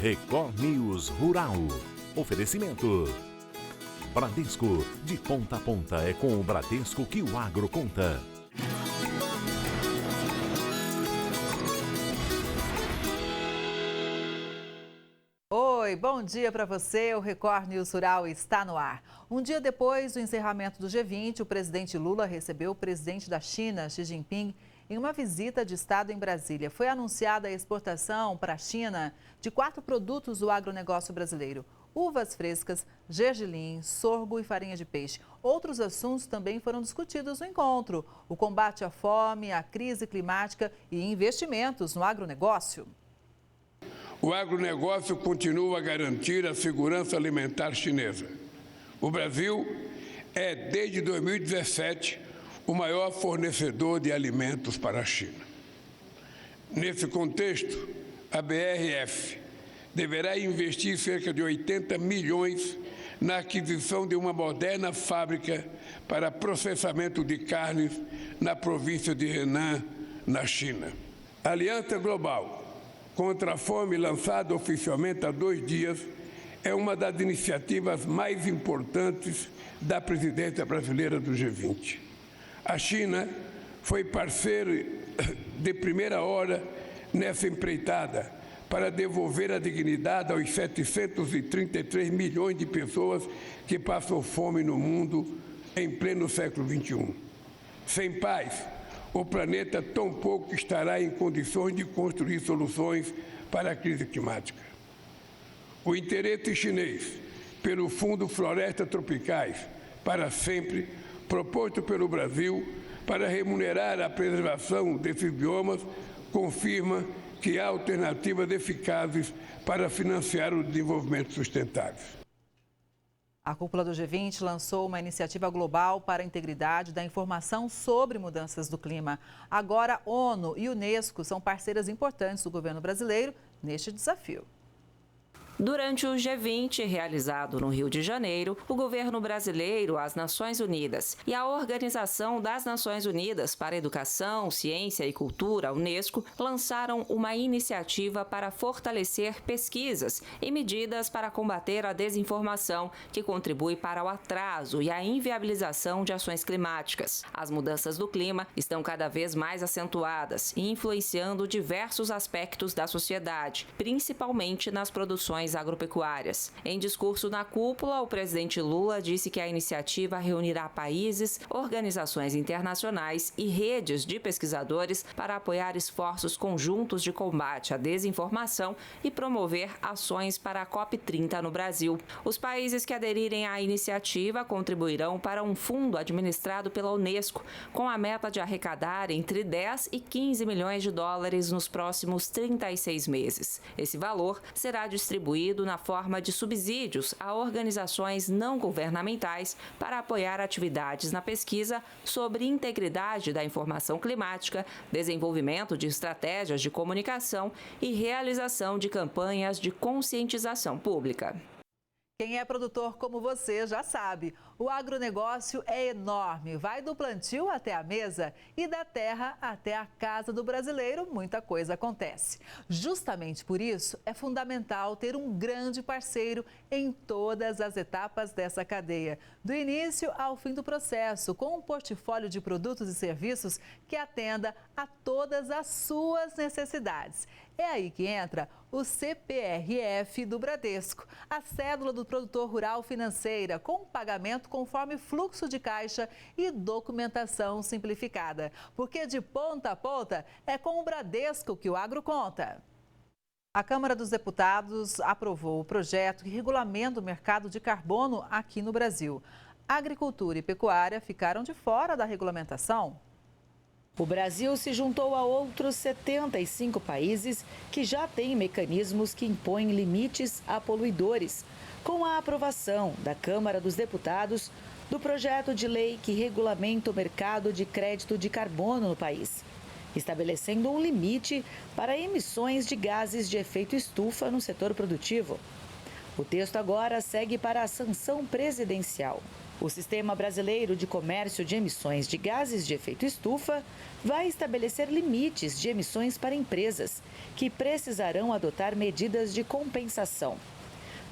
Record News Rural. Oferecimento. Bradesco, de ponta a ponta é com o Bradesco que o agro conta. Oi, bom dia para você. O Record News Rural está no ar. Um dia depois do encerramento do G20, o presidente Lula recebeu o presidente da China, Xi Jinping, em uma visita de Estado em Brasília. Foi anunciada a exportação para a China de 4 produtos do agronegócio brasileiro: uvas frescas, gergelim, sorgo e farinha de peixe. Outros assuntos também foram discutidos no encontro: o combate à fome, a crise climática e investimentos no agronegócio. O agronegócio continua a garantir a segurança alimentar chinesa. O Brasil é, desde 2017, o maior fornecedor de alimentos para a China. Nesse contexto, a BRF deverá investir cerca de 80 milhões na aquisição de uma moderna fábrica para processamento de carnes na província de Henan, na China. A Aliança Global contra a Fome, lançada oficialmente há 2 dias, é uma das iniciativas mais importantes da presidência brasileira do G20. A China foi parceira de primeira hora nessa empreitada para devolver a dignidade aos 733 milhões de pessoas que passam fome no mundo em pleno século XXI. Sem paz, o planeta tampouco estará em condições de construir soluções para a crise climática. O interesse chinês pelo Fundo Florestas Tropicais para Sempre, proposto pelo Brasil para remunerar a preservação desses biomas, confirma que há alternativas eficazes para financiar o desenvolvimento sustentável. A cúpula do G20 lançou uma iniciativa global para a integridade da informação sobre mudanças do clima. Agora, ONU e Unesco são parceiras importantes do governo brasileiro neste desafio. Durante o G20, realizado no Rio de Janeiro, o governo brasileiro, as Nações Unidas e a Organização das Nações Unidas para a Educação, Ciência e Cultura, a Unesco, lançaram uma iniciativa para fortalecer pesquisas e medidas para combater a desinformação, que contribui para o atraso e a inviabilização de ações climáticas. As mudanças do clima estão cada vez mais acentuadas e influenciando diversos aspectos da sociedade, principalmente nas produções agropecuárias. Em discurso na cúpula, o presidente Lula disse que a iniciativa reunirá países, organizações internacionais e redes de pesquisadores para apoiar esforços conjuntos de combate à desinformação e promover ações para a COP30 no Brasil. Os países que aderirem à iniciativa contribuirão para um fundo administrado pela Unesco, com a meta de arrecadar entre 10 e 15 milhões de dólares nos próximos 36 meses. Esse valor será distribuído na forma de subsídios a organizações não governamentais para apoiar atividades na pesquisa sobre integridade da informação climática, desenvolvimento de estratégias de comunicação e realização de campanhas de conscientização pública. Quem é produtor como você já sabe, o agronegócio é enorme, vai do plantio até a mesa e da terra até a casa do brasileiro, muita coisa acontece. Justamente por isso, é fundamental ter um grande parceiro em todas as etapas dessa cadeia, do início ao fim do processo, com um portfólio de produtos e serviços que atenda a todas as suas necessidades. É aí que entra o CPRF do Bradesco, a cédula do produtor rural financeira, com pagamento conforme fluxo de caixa e documentação simplificada. Porque de ponta a ponta é com o Bradesco que o agro conta. A Câmara dos Deputados aprovou o projeto que regulamenta o mercado de carbono aqui no Brasil. Agricultura e pecuária ficaram de fora da regulamentação. O Brasil se juntou a outros 75 países que já têm mecanismos que impõem limites a poluidores, com a aprovação da Câmara dos Deputados do projeto de lei que regulamenta o mercado de crédito de carbono no país, estabelecendo um limite para emissões de gases de efeito estufa no setor produtivo. O texto agora segue para a sanção presidencial. O Sistema Brasileiro de Comércio de Emissões de Gases de Efeito Estufa vai estabelecer limites de emissões para empresas, que precisarão adotar medidas de compensação.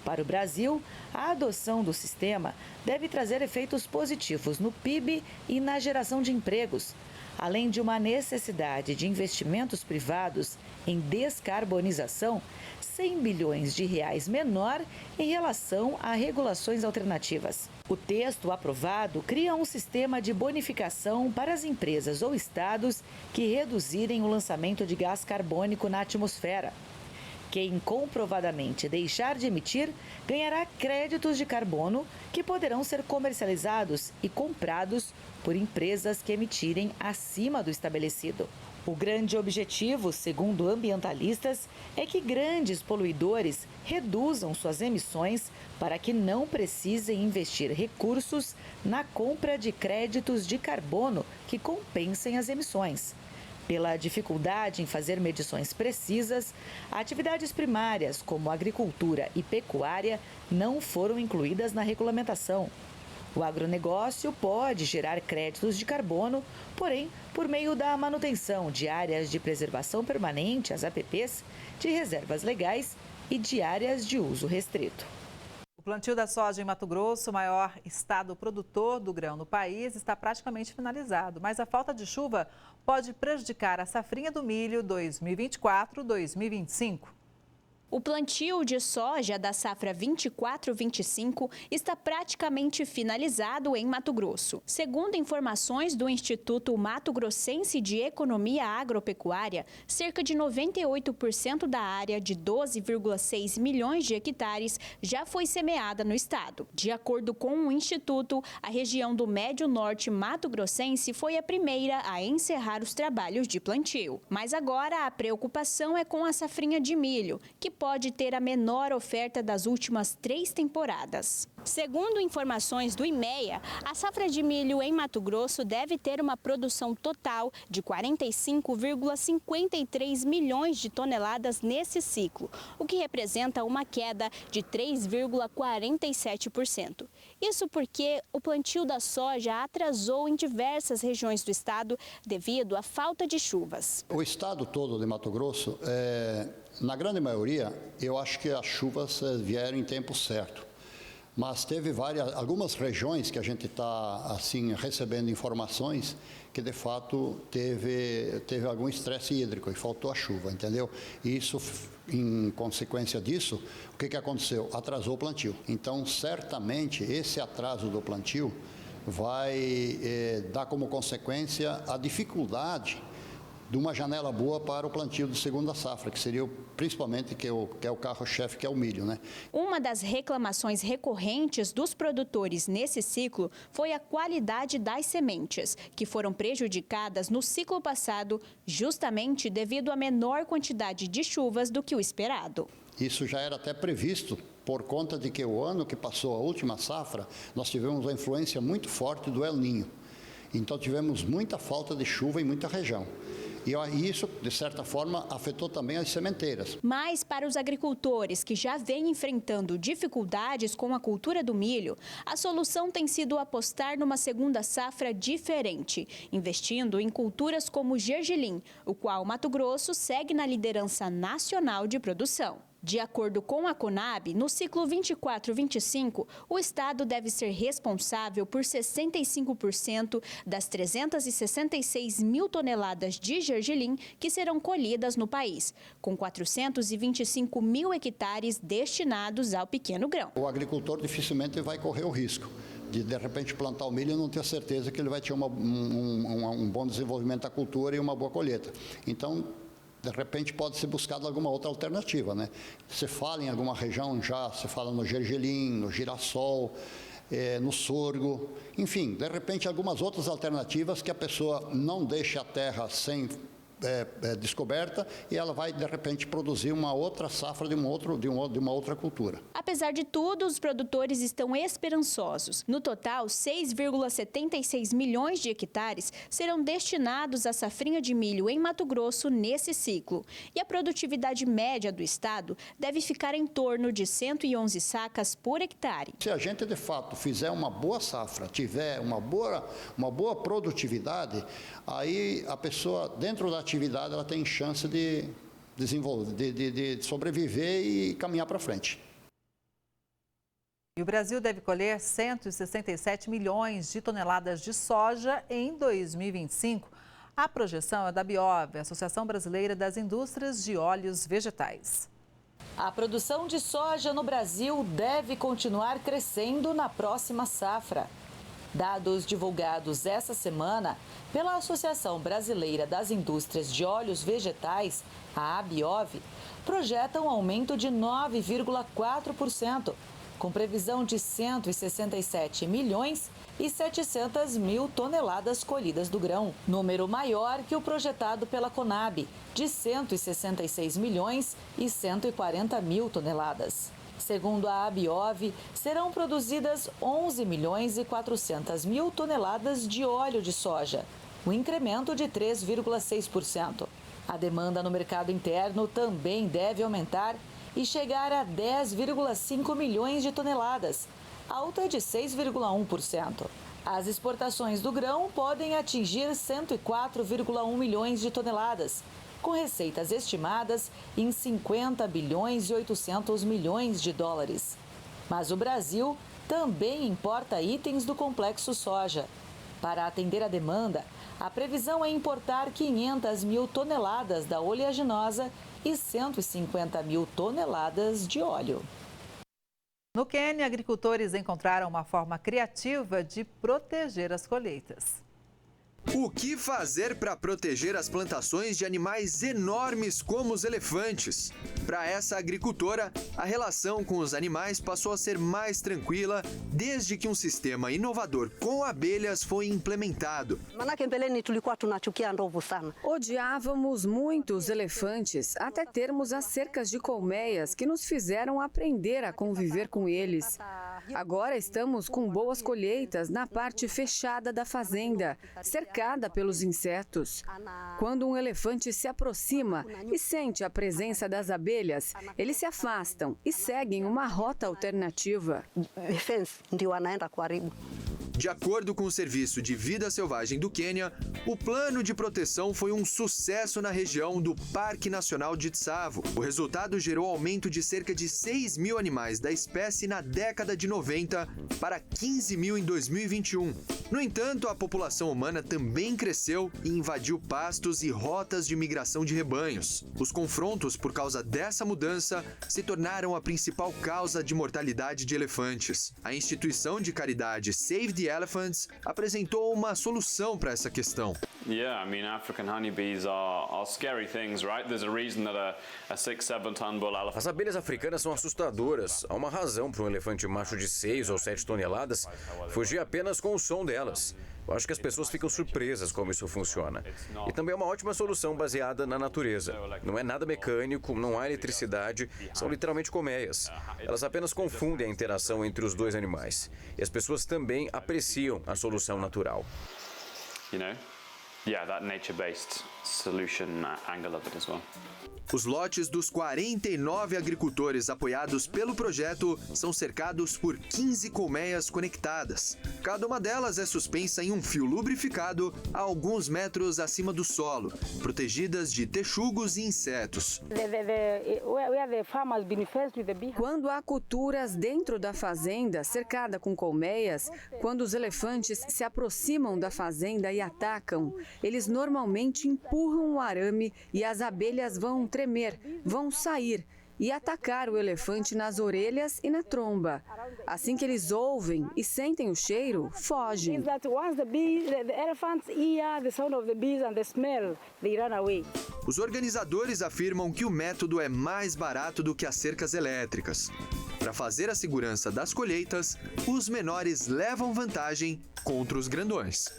Para o Brasil, a adoção do sistema deve trazer efeitos positivos no PIB e na geração de empregos, além de uma necessidade de investimentos privados em descarbonização, 100 bilhões de reais menor em relação a regulações alternativas. O texto aprovado cria um sistema de bonificação para as empresas ou estados que reduzirem o lançamento de gás carbônico na atmosfera. Quem comprovadamente deixar de emitir ganhará créditos de carbono que poderão ser comercializados e comprados por empresas que emitirem acima do estabelecido. O grande objetivo, segundo ambientalistas, é que grandes poluidores reduzam suas emissões para que não precisem investir recursos na compra de créditos de carbono que compensem as emissões. Pela dificuldade em fazer medições precisas, atividades primárias como agricultura e pecuária não foram incluídas na regulamentação. O agronegócio pode gerar créditos de carbono, porém, por meio da manutenção de áreas de preservação permanente, as APPs, de reservas legais e de áreas de uso restrito. O plantio da soja em Mato Grosso, o maior estado produtor do grão no país, está praticamente finalizado, mas a falta de chuva pode prejudicar a safrinha do milho 2024-2025. O plantio de soja da safra 24-25 está praticamente finalizado em Mato Grosso. Segundo informações do Instituto Mato Grossense de Economia Agropecuária, cerca de 98% da área de 12,6 milhões de hectares já foi semeada no estado. De acordo com o Instituto, a região do Médio Norte Mato Grossense foi a primeira a encerrar os trabalhos de plantio. Mas agora a preocupação é com a safrinha de milho, que pode ter a menor oferta das últimas 3 temporadas. Segundo informações do IMEA, a safra de milho em Mato Grosso deve ter uma produção total de 45,53 milhões de toneladas nesse ciclo, o que representa uma queda de 3,47%. Isso porque o plantio da soja atrasou em diversas regiões do estado devido à falta de chuvas. O estado todo de Mato Grosso, na grande maioria, eu acho que as chuvas vieram em tempo certo. Mas teve algumas regiões que a gente está assim recebendo informações que de fato teve algum estresse hídrico e faltou a chuva, entendeu? E isso, em consequência disso, o que aconteceu? Atrasou o plantio. Então, certamente, esse atraso do plantio vai dar como consequência a dificuldade de uma janela boa para o plantio de segunda safra, que seria principalmente que é o carro-chefe, que é o milho, né? Uma das reclamações recorrentes dos produtores nesse ciclo foi a qualidade das sementes, que foram prejudicadas no ciclo passado, justamente devido à menor quantidade de chuvas do que o esperado. Isso já era até previsto, por conta de que o ano que passou a última safra, nós tivemos uma influência muito forte do El Niño. Então tivemos muita falta de chuva em muita região. E isso, de certa forma, afetou também as sementeiras. Mas para os agricultores que já vêm enfrentando dificuldades com a cultura do milho, a solução tem sido apostar numa segunda safra diferente, investindo em culturas como o gergelim, o qual Mato Grosso segue na liderança nacional de produção. De acordo com a Conab, no ciclo 24-25, o estado deve ser responsável por 65% das 366 mil toneladas de gergelim que serão colhidas no país, com 425 mil hectares destinados ao pequeno grão. O agricultor dificilmente vai correr o risco de repente plantar o milho e não ter certeza que ele vai ter um bom desenvolvimento da cultura e uma boa colheita. Então, de repente pode ser buscada alguma outra alternativa, né? Se fala em alguma região já, se fala no gergelim, no girassol, no sorgo, enfim, de repente algumas outras alternativas que a pessoa não deixe a terra sem descoberta e ela vai, de repente, produzir uma outra safra de uma outra cultura. Apesar de tudo, os produtores estão esperançosos. No total, 6,76 milhões de hectares serão destinados à safrinha de milho em Mato Grosso nesse ciclo. E a produtividade média do estado deve ficar em torno de 111 sacas por hectare. Se a gente, de fato, fizer uma boa safra, tiver uma boa produtividade, aí a pessoa, dentro da atividade, ela tem chance de desenvolver, de sobreviver e caminhar para frente. E o Brasil deve colher 167 milhões de toneladas de soja em 2025. A projeção é da Biov, Associação Brasileira das Indústrias de Óleos Vegetais. A produção de soja no Brasil deve continuar crescendo na próxima safra. Dados divulgados essa semana pela Associação Brasileira das Indústrias de Óleos Vegetais, a ABIOV, projetam um aumento de 9,4%, com previsão de 167 milhões e 700 mil toneladas colhidas do grão, número maior que o projetado pela Conab, de 166 milhões e 140 mil toneladas. Segundo a ABIOV, serão produzidas 11 milhões e 400 mil toneladas de óleo de soja, um incremento de 3,6%. A demanda no mercado interno também deve aumentar e chegar a 10,5 milhões de toneladas, alta de 6,1%. As exportações do grão podem atingir 104,1 milhões de toneladas, com receitas estimadas em 50 bilhões e 800 milhões de dólares. Mas o Brasil também importa itens do complexo soja. Para atender a demanda, a previsão é importar 500 mil toneladas da oleaginosa e 150 mil toneladas de óleo. No Quênia, agricultores encontraram uma forma criativa de proteger as colheitas. O que fazer para proteger as plantações de animais enormes como os elefantes? Para essa agricultora, a relação com os animais passou a ser mais tranquila desde que um sistema inovador com abelhas foi implementado. Odiávamos muito os elefantes, até termos as cercas de colmeias que nos fizeram aprender a conviver com eles. Agora estamos com boas colheitas na parte fechada da fazenda, cercada pelos insetos. Quando um elefante se aproxima e sente a presença das abelhas, eles se afastam e seguem uma rota alternativa. De acordo com o Serviço de Vida Selvagem do Quênia, o plano de proteção foi um sucesso na região do Parque Nacional de Tsavo. O resultado gerou aumento de cerca de 6 mil animais da espécie na década de 90 para 15 mil em 2021. No entanto, a população humana também cresceu e invadiu pastos e rotas de migração de rebanhos. Os confrontos por causa dessa mudança se tornaram a principal causa de mortalidade de elefantes. A instituição de caridade Save the Elephants apresentou uma solução para essa questão. Yeah, I mean, African honeybees are scary things, right? There's a reason that a 6-7 ton bull elephant. As abelhas africanas são assustadoras. Há uma razão para um elefante macho de 6 ou 7 toneladas fugir apenas com o som delas. Eu acho que as pessoas ficam surpresas como isso funciona. E também é uma ótima solução baseada na natureza. Não é nada mecânico, não há eletricidade, são literalmente colmeias. Elas apenas confundem a interação entre os dois animais. E as pessoas também apreciam a solução natural. You know? Yeah, that nature-based solution angle of it as well. Os lotes dos 49 agricultores apoiados pelo projeto são cercados por 15 colmeias conectadas. Cada uma delas é suspensa em um fio lubrificado a alguns metros acima do solo, protegidas de texugos e insetos. Quando há culturas dentro da fazenda, cercada com colmeias, quando os elefantes se aproximam da fazenda e atacam, eles normalmente empurram o arame e as abelhas vão tremer, vão sair e atacar o elefante nas orelhas e na tromba. Assim que eles ouvem e sentem o cheiro, fogem. Os organizadores afirmam que o método é mais barato do que as cercas elétricas. Para fazer a segurança das colheitas, os menores levam vantagem contra os grandões.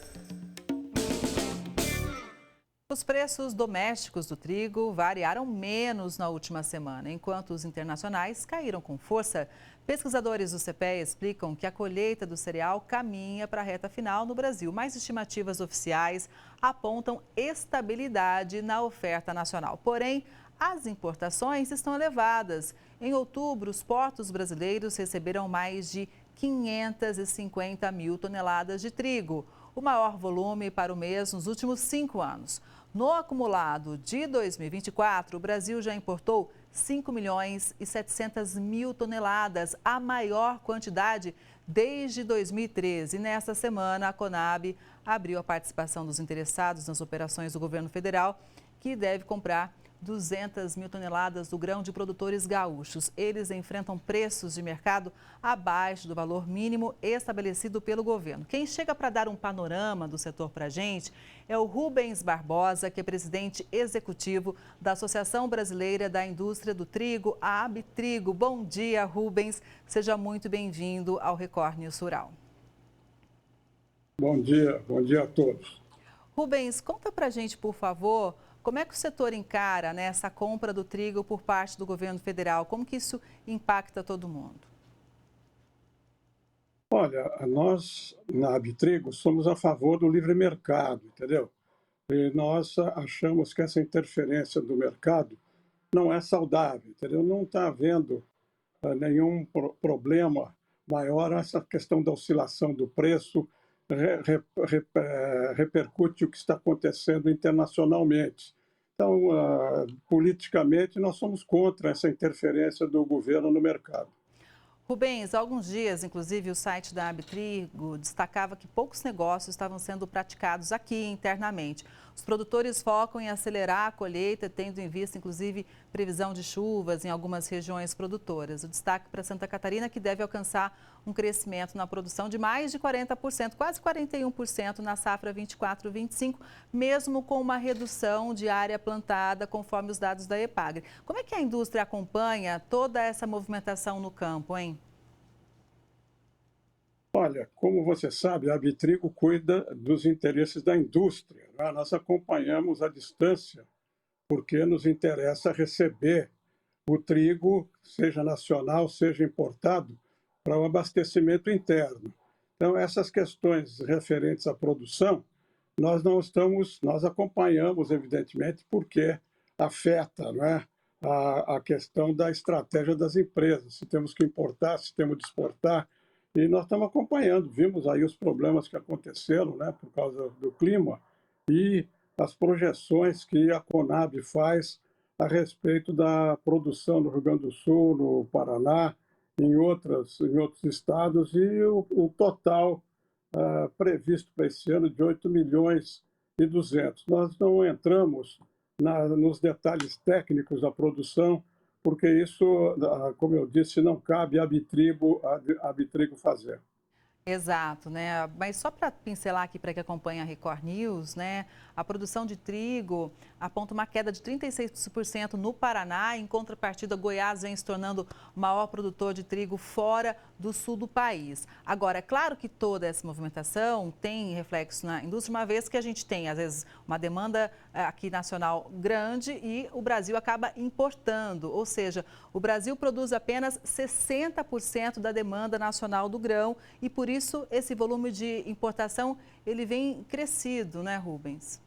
Os preços domésticos do trigo variaram menos na última semana, enquanto os internacionais caíram com força. Pesquisadores do CPEA explicam que a colheita do cereal caminha para a reta final no Brasil, mas estimativas oficiais apontam estabilidade na oferta nacional. Porém, as importações estão elevadas. Em outubro, os portos brasileiros receberam mais de 550 mil toneladas de trigo, o maior volume para o mês nos últimos 5 anos. No acumulado de 2024, o Brasil já importou 5 milhões e 700 mil toneladas, a maior quantidade desde 2013. E nesta semana, a Conab abriu a participação dos interessados nas operações do governo federal, que deve comprar 200 mil toneladas do grão de produtores gaúchos. Eles enfrentam preços de mercado abaixo do valor mínimo estabelecido pelo governo. Quem chega para dar um panorama do setor para a gente é o Rubens Barbosa, que é presidente executivo da Associação Brasileira da Indústria do Trigo, a Abitrigo. Bom dia, Rubens. Seja muito bem-vindo ao Record News Rural. Bom dia a todos. Rubens, conta para a gente, por favor, como é que o setor encara, né, essa compra do trigo por parte do governo federal? Como que isso impacta todo mundo? Olha, nós na Abitrigo somos a favor do livre mercado, entendeu? E nós achamos que essa interferência do mercado não é saudável, entendeu? Não está havendo nenhum problema maior. Essa questão da oscilação do preço repercute o que está acontecendo internacionalmente. Então, politicamente, nós somos contra essa interferência do governo no mercado. Rubens, há alguns dias, inclusive, o site da Abitrigo destacava que poucos negócios estavam sendo praticados aqui internamente. Os produtores focam em acelerar a colheita, tendo em vista, inclusive, previsão de chuvas em algumas regiões produtoras. O destaque para Santa Catarina, que deve alcançar um crescimento na produção de mais de 40%, quase 41% na safra 24-25, mesmo com uma redução de área plantada, conforme os dados da EPAGRE. Como é que a indústria acompanha toda essa movimentação no campo, hein? Olha, como você sabe, a Abitrigo cuida dos interesses da indústria, né? Nós acompanhamos à distância, porque nos interessa receber o trigo, seja nacional, seja importado, para o abastecimento interno. Então, essas questões referentes à produção, nós acompanhamos, evidentemente, porque afeta, né, a questão da estratégia das empresas, se temos que importar, se temos de exportar. E nós estamos acompanhando, vimos aí os problemas que aconteceram, né, por causa do clima e as projeções que a Conab faz a respeito da produção no Rio Grande do Sul, no Paraná, em outros estados, e o total previsto para esse ano de 8 milhões e 200. Nós não entramos nos detalhes técnicos da produção, porque isso, como eu disse, não cabe à Abitrigo fazer. Exato, né? Mas só para pincelar aqui para quem acompanha a Record News, né? A produção de trigo aponta uma queda de 36% no Paraná. Em contrapartida, Goiás vem se tornando o maior produtor de trigo fora do sul do país. Agora, é claro que toda essa movimentação tem reflexo na indústria, uma vez que a gente tem, às vezes, uma demanda aqui nacional grande e o Brasil acaba importando. Ou seja, o Brasil produz apenas 60% da demanda nacional do grão e, por isso, esse volume de importação ele vem crescido, né, Rubens?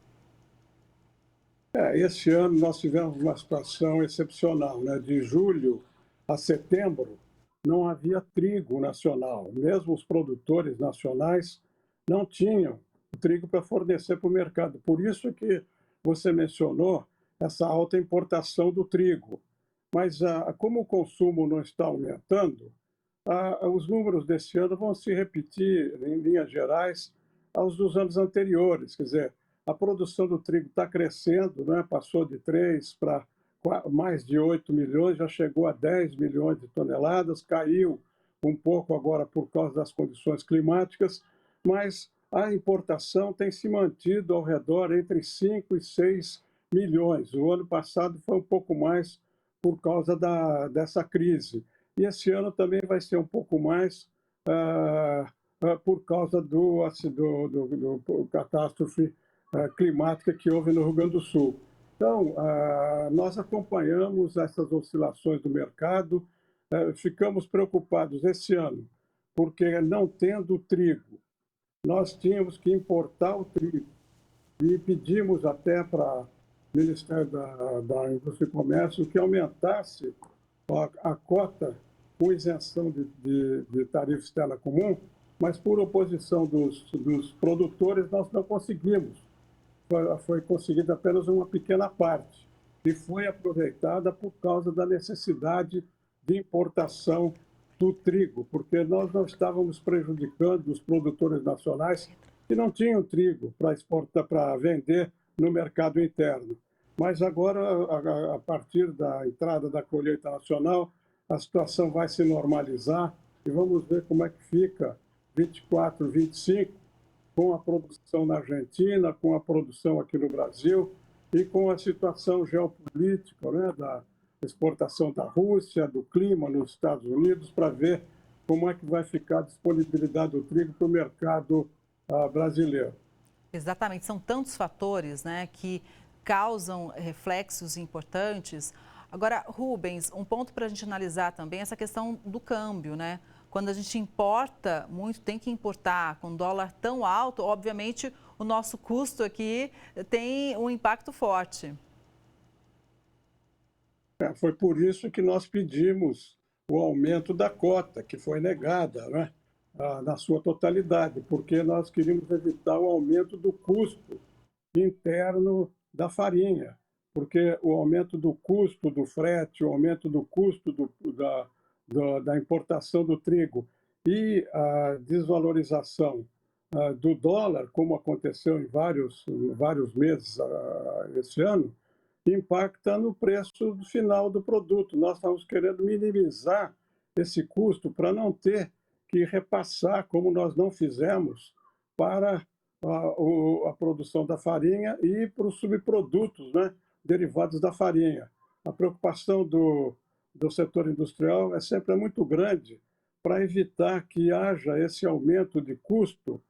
Esse ano nós tivemos uma situação excepcional, né? De julho a setembro não havia trigo nacional. Mesmo os produtores nacionais não tinham trigo para fornecer para o mercado. Por isso que você mencionou essa alta importação do trigo. Mas como o consumo não está aumentando, os números desse ano vão se repetir, em linhas gerais, aos dos anos anteriores. Quer dizer, a produção do trigo está crescendo, né? Passou de 3 para mais de 8 milhões, já chegou a 10 milhões de toneladas, caiu um pouco agora por causa das condições climáticas, mas a importação tem se mantido ao redor entre 5 e 6 milhões. O ano passado foi um pouco mais por causa dessa crise. E esse ano também vai ser um pouco mais por causa do catástrofe climática que houve no Rio Grande do Sul. Então, nós acompanhamos essas oscilações do mercado, ficamos preocupados esse ano, porque não tendo trigo, nós tínhamos que importar o trigo e pedimos até para o Ministério da Indústria e Comércio que aumentasse a cota com isenção de tarifa externa comum, mas por oposição dos produtores nós não conseguimos. Foi conseguida apenas uma pequena parte e foi aproveitada por causa da necessidade de importação do trigo, porque nós não estávamos prejudicando os produtores nacionais que não tinham trigo para exportar, para vender no mercado interno. Mas agora, a partir da entrada da colheita nacional, a situação vai se normalizar e vamos ver como é que fica 24, 25, com a produção na Argentina, com a produção aqui no Brasil e com a situação geopolítica, né, da exportação da Rússia, do clima nos Estados Unidos, para ver como é que vai ficar a disponibilidade do trigo para o mercado brasileiro. Exatamente, são tantos fatores, né, que causam reflexos importantes. Agora, Rubens, um ponto para a gente analisar também é essa questão do câmbio, né? Quando a gente importa muito, tem que importar com dólar tão alto, obviamente o nosso custo aqui tem um impacto forte. Foi por isso que nós pedimos o aumento da cota, que foi negada, né, na sua totalidade, porque nós queríamos evitar o aumento do custo interno da farinha, porque o aumento do custo do frete, o aumento do custo da importação do trigo e a desvalorização do dólar, como aconteceu em vários meses esse ano, impacta no preço final do produto. Nós estamos querendo minimizar esse custo para não ter que repassar, como nós não fizemos, para a produção da farinha e para os subprodutos, né, derivados da farinha. A preocupação do setor industrial é sempre muito grande para evitar que haja esse aumento de custo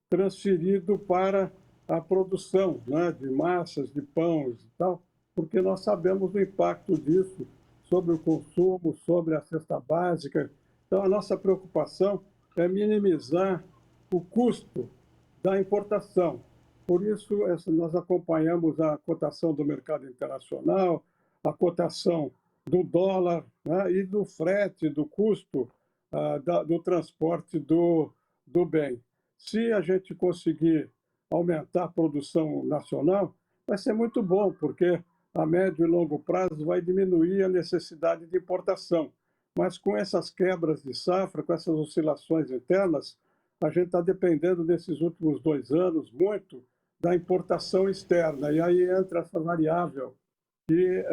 transferido para a produção, né, de massas, de pães e tal, porque nós sabemos do impacto disso sobre o consumo, sobre a cesta básica. Então, a nossa preocupação é minimizar o custo da importação. Por isso, nós acompanhamos a cotação do mercado internacional, a cotação do dólar, né, e do frete, do custo do transporte do bem. Se a gente conseguir aumentar a produção nacional, vai ser muito bom, porque a médio e longo prazo vai diminuir a necessidade de importação. Mas com essas quebras de safra, com essas oscilações internas, a gente está dependendo desses últimos 2 anos muito da importação externa. E aí entra essa variável que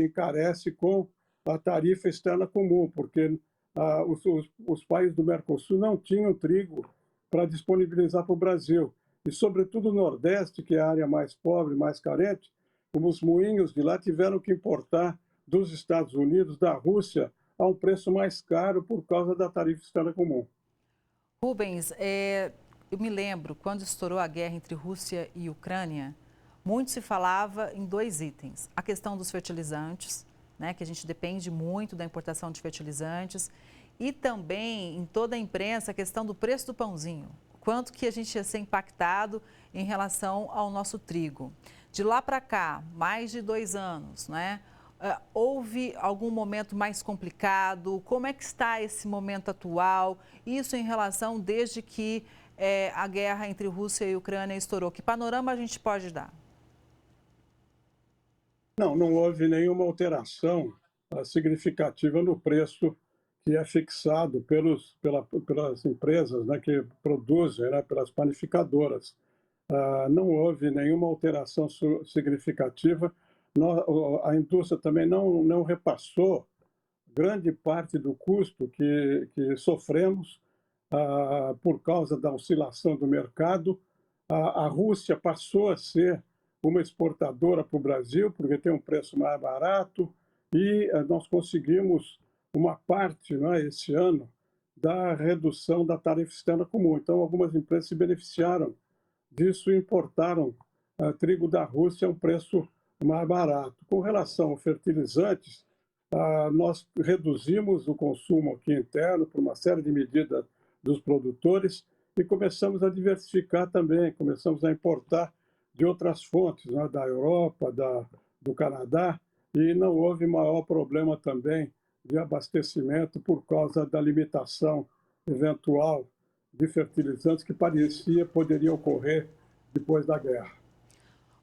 encarece com a tarifa externa comum, porque os países do Mercosul não tinham trigo para disponibilizar para o Brasil. E, sobretudo, o Nordeste, que é a área mais pobre, mais carente, os moinhos de lá tiveram que importar dos Estados Unidos, da Rússia, a um preço mais caro por causa da tarifa externa comum. Rubens, eu me lembro, quando estourou a guerra entre Rússia e Ucrânia, muito se falava em 2 itens. A questão dos fertilizantes, né, que a gente depende muito da importação de fertilizantes, e também em toda a imprensa a questão do preço do pãozinho. Quanto que a gente ia ser impactado em relação ao nosso trigo. De lá para cá, mais de 2 anos, né? Houve algum momento mais complicado? Como é que está esse momento atual? Isso em relação desde que a guerra entre Rússia e Ucrânia estourou. Que panorama a gente pode dar? Não houve nenhuma alteração significativa no preço que é fixado pelas empresas, né, que produzem, né, pelas panificadoras. Não houve nenhuma alteração significativa. A indústria também não repassou grande parte do custo que sofremos por causa da oscilação do mercado. A Rússia passou a ser uma exportadora para o Brasil, porque tem um preço mais barato, e nós conseguimos uma parte, né, esse ano, da redução da tarifa externa comum. Então, algumas empresas se beneficiaram disso e importaram trigo da Rússia é um preço mais barato. Com relação aos fertilizantes, nós reduzimos o consumo aqui interno por uma série de medidas dos produtores e começamos a diversificar também, começamos a importar de outras fontes, né, da Europa, do Canadá, e não houve maior problema também de abastecimento por causa da limitação eventual de fertilizantes que poderia ocorrer depois da guerra.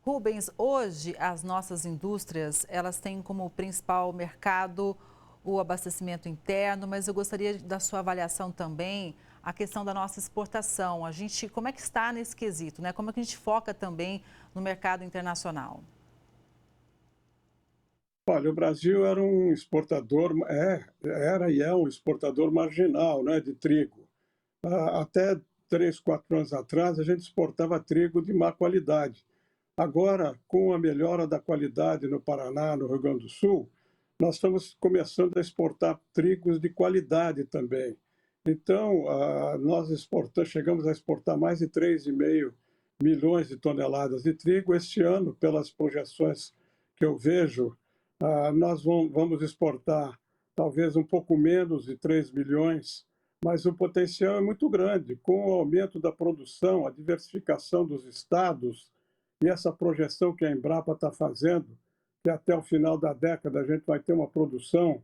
Rubens, hoje as nossas indústrias, elas têm como principal mercado o abastecimento interno, mas eu gostaria da sua avaliação também a questão da nossa exportação. Como é que está nesse quesito, né? Como é que a gente foca também no mercado internacional? Olha, o Brasil era um exportador, era e é um exportador marginal, né, de trigo. Até 3, 4 anos atrás, a gente exportava trigo de má qualidade. Agora, com a melhora da qualidade no Paraná, no Rio Grande do Sul, nós estamos começando a exportar trigos de qualidade também. Então, nós chegamos a exportar mais de 3,5 milhões de toneladas de trigo. Este ano, pelas projeções que eu vejo, nós vamos exportar talvez um pouco menos de 3 milhões, mas o potencial é muito grande. Com o aumento da produção, a diversificação dos estados e essa projeção que a Embrapa está fazendo, que até o final da década a gente vai ter uma produção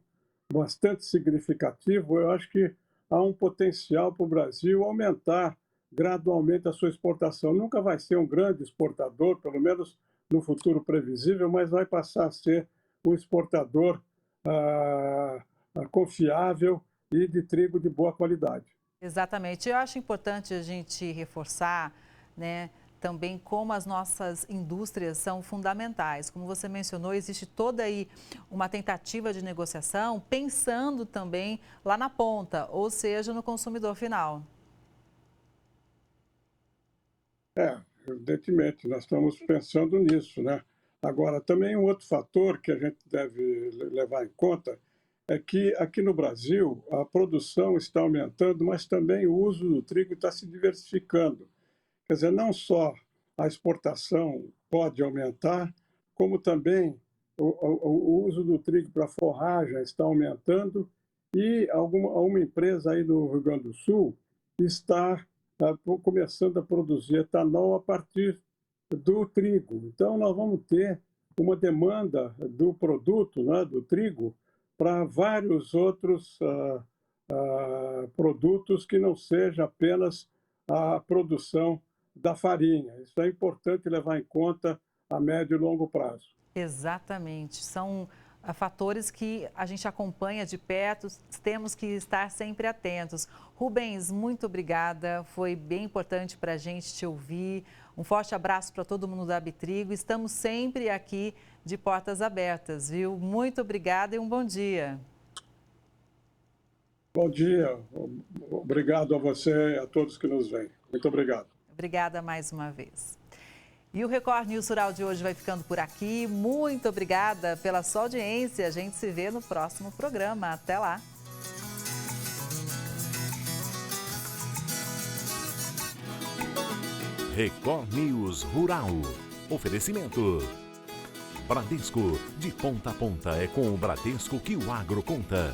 bastante significativa, eu acho que há um potencial para o Brasil aumentar gradualmente a sua exportação. Nunca vai ser um grande exportador, pelo menos no futuro previsível, mas vai passar a ser um exportador confiável e de trigo de boa qualidade. Exatamente. Eu acho importante a gente reforçar, né, também como as nossas indústrias são fundamentais. Como você mencionou, existe toda aí uma tentativa de negociação, pensando também lá na ponta, ou seja, no consumidor final. Evidentemente, nós estamos pensando nisso, né? Agora, também um outro fator que a gente deve levar em conta é que aqui no Brasil a produção está aumentando, mas também o uso do trigo está se diversificando. Quer dizer, não só a exportação pode aumentar, como também o uso do trigo para forragem está aumentando e uma empresa aí no Rio Grande do Sul está começando a produzir etanol a partir do trigo. Então, nós vamos ter uma demanda do produto, né, do trigo, para vários outros produtos que não seja apenas a produção da farinha. Isso é importante levar em conta a médio e longo prazo. Exatamente. São fatores que a gente acompanha de perto, temos que estar sempre atentos. Rubens, muito obrigada, foi bem importante para a gente te ouvir. Um forte abraço para todo mundo da Abitrigo. Estamos sempre aqui de portas abertas, viu? Muito obrigada e um bom dia. Bom dia, obrigado a você e a todos que nos veem. Muito obrigado. Obrigada mais uma vez. E o Record News Rural de hoje vai ficando por aqui. Muito obrigada pela sua audiência. A gente se vê no próximo programa. Até lá. Record News Rural. Oferecimento. Bradesco. De ponta a ponta é com o Bradesco que o agro conta.